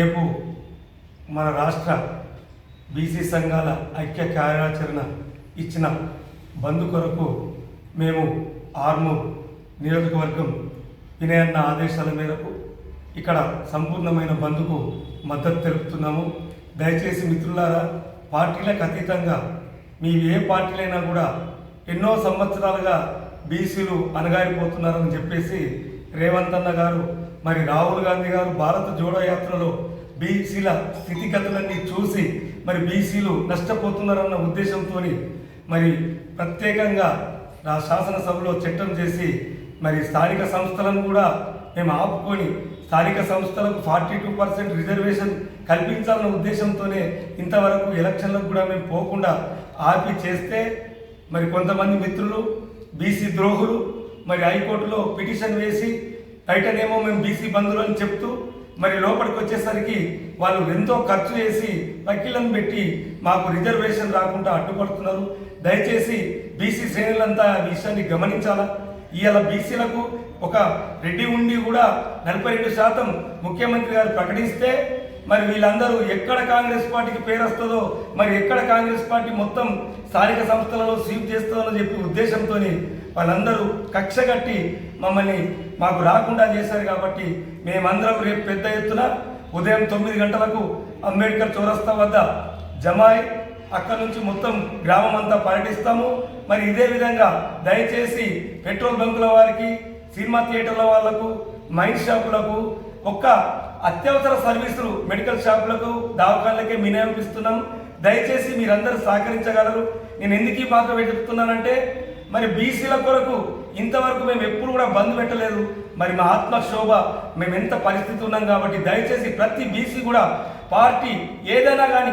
రేపు మన రాష్ట్ర బీసీ సంఘాల ఐక్య కార్యాచరణ ఇచ్చిన బంద్ కొరకు మేము ఆర్మూర్ నియోజకవర్గం వినయన్న ఆదేశాల మేరకు ఇక్కడ సంపూర్ణమైన బంద్కు మద్దతు తెలుపుతున్నాము. దయచేసి మిత్రులారా, పార్టీలకు అతీతంగా మీ ఏ పార్టీలైనా కూడా ఎన్నో సంవత్సరాలుగా బీసీలు అణగారిపోతున్నారని చెప్పేసి రేవంత్ అన్న గారు, మరి రాహుల్ గాంధీ గారు భారత జోడో యాత్రలో బీసీల స్థితిగతులన్నీ చూసి మరి బీసీలు నష్టపోతున్నారన్న ఉద్దేశంతో మరి ప్రత్యేకంగా శాసనసభలో చట్టం చేసి మరి స్థానిక సంస్థలను కూడా మేము ఆపుకొని స్థానిక సంస్థలకు 42% రిజర్వేషన్ కల్పించాలన్న ఉద్దేశంతోనే ఇంతవరకు ఎలక్షన్లకు కూడా మేము పోకుండా ఆపి చేస్తే మరి కొంతమంది మిత్రులు బీసీ ద్రోహులు మరి హైకోర్టులో పిటిషన్ వేసి బయటనేమో మేము బీసీ బంధువులు అని చెప్తూ మరి లోపలికి వచ్చేసరికి వాళ్ళు ఎంతో ఖర్చు చేసి వకీలను పెట్టి మాకు రిజర్వేషన్ రాకుండా అడ్డుపడుతున్నారు. దయచేసి బీసీ శ్రేణులంతా ఈ విషయాన్ని గమనించాలా. ఇవాళ బీసీలకు ఒక రెడ్డి ఉండి కూడా 42% ముఖ్యమంత్రి గారు ప్రకటిస్తే మరి వీళ్ళందరూ ఎక్కడ కాంగ్రెస్ పార్టీకి పేరు వస్తుందో, మరి ఎక్కడ కాంగ్రెస్ పార్టీ మొత్తం స్థానిక సంస్థలలో స్వీప్ చేస్తుందని చెప్పి ఉద్దేశంతో వాళ్ళందరూ కక్ష కట్టి మమ్మల్ని మాకు రాకుండా చేశారు. కాబట్టి మేమందరం రేపు పెద్ద ఎత్తున ఉదయం 9 గంటలకు అంబేద్కర్ చౌరస్తా వద్ద జమాయి అక్కడి నుంచి మొత్తం గ్రామం అంతా పర్యటిస్తాము. మరి ఇదే విధంగా దయచేసి పెట్రోల్ బంకుల వారికి, సినిమా థియేటర్ల వాళ్లకు, మైండ్ షాపులకు, ఒక్క అత్యవసర సర్వీసులు మెడికల్ షాపులకు, దవాఖానలకే వినియోగిస్తున్నాం. దయచేసి మీరందరూ సహకరించగలరు. నేను ఎందుకు ఈ బాధ చెప్తున్నానంటే మరి బీసీల కొరకు ఇంతవరకు మేము ఎప్పుడు కూడా బంద్ పెట్టలేదు. మరి మా ఆత్మశోభ మేము ఎంత పరిస్థితి ఉన్నాం కాబట్టి దయచేసి ప్రతి బీసీ కూడా పార్టీ ఏదైనా కానీ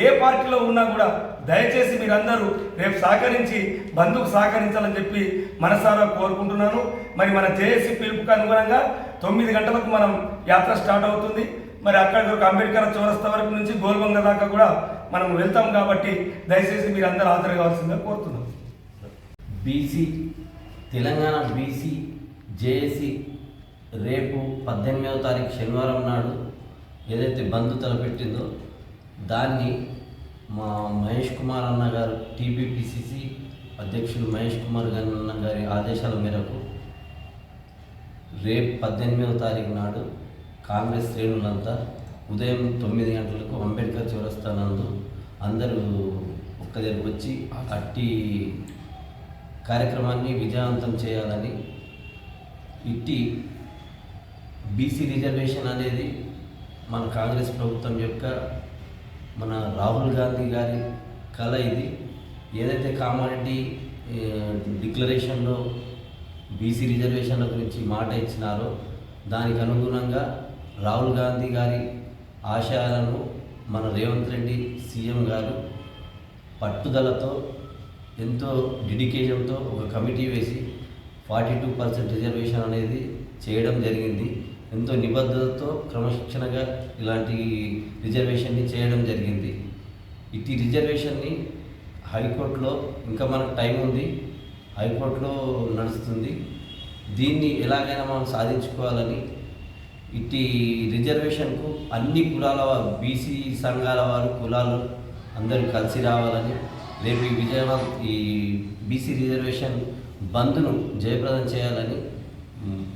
ఏ పార్టీలో ఉన్నా కూడా దయచేసి మీరందరూ రేపు సహకరించి బంధుకు సహకరించాలని చెప్పి మనసారా కోరుకుంటున్నాను. మరి మన జేఏసీ పిలుపుకు అనుగుణంగా 9 గంటలకు మనం యాత్ర స్టార్ట్ అవుతుంది. మరి అక్కడికి ఒక అంబేద్కర్ చౌరస్తా వరకు నుంచి గోల్బంగ దాకా కూడా మనం వెళ్తాం. కాబట్టి దయచేసి మీరందరూ హాజరు కావాల్సిందిగా కోరుతున్నాం. బీసీ తెలంగాణ బీసీ జేఏసీ రేపు 18వ తారీఖు శనివారం నాడు ఏదైతే బంద్ తలపెట్టిందో దాన్ని మా మహేష్ కుమార్ అన్న గారు టీపీపీసీసీ అధ్యక్షులు మహేష్ కుమార్ అన్న గారి ఆదేశాల మేరకు రేపు 18వ తారీఖు నాడు కాంగ్రెస్ శ్రేణులంతా ఉదయం 9 గంటలకు అంబేద్కర్ చౌరస్తా నందు అందరూ ఒక్క దగ్గరకు వచ్చి అట్టి కార్యక్రమాన్ని విజయవంతం చేయాలని, ఇట్టి బీసీ రిజర్వేషన్ అనేది మన కాంగ్రెస్ ప్రభుత్వం యొక్క మన రాహుల్ గాంధీ గారి కళ. ఇది ఏదైతే కామారెడ్డి డిక్లరేషన్లో బీసీ రిజర్వేషన్ల గురించి మాట ఇచ్చినారో దానికి అనుగుణంగా రాహుల్ గాంధీ గారి ఆశయాలను మన రేవంత్ రెడ్డి సీఎం గారు పట్టుదలతో ఎంతో డెడికేషన్తో ఒక కమిటీ వేసి 42% రిజర్వేషన్ అనేది చేయడం జరిగింది. ఎంతో నిబద్ధతతో క్రమశిక్షణగా ఇలాంటి రిజర్వేషన్ని చేయడం జరిగింది. ఇట్టి రిజర్వేషన్ని హైకోర్టులో ఇంకా మనకు టైం ఉంది, హైకోర్టులో నడుస్తుంది. దీన్ని ఎలాగైనా మనం సాధించుకోవాలని ఇట్టి రిజర్వేషన్కు అన్ని కులాల వారు, బీసీ సంఘాల వారు, కులాలు అందరూ కలిసి రావాలని, రేపు ఈ బీసీ రిజర్వేషన్ బంద్ను జయప్రదం చేయాలని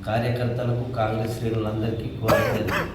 కార్యకర్తలకు, కాంగ్రెస్ శ్రేణులందరికీ కోరడం జరిగింది.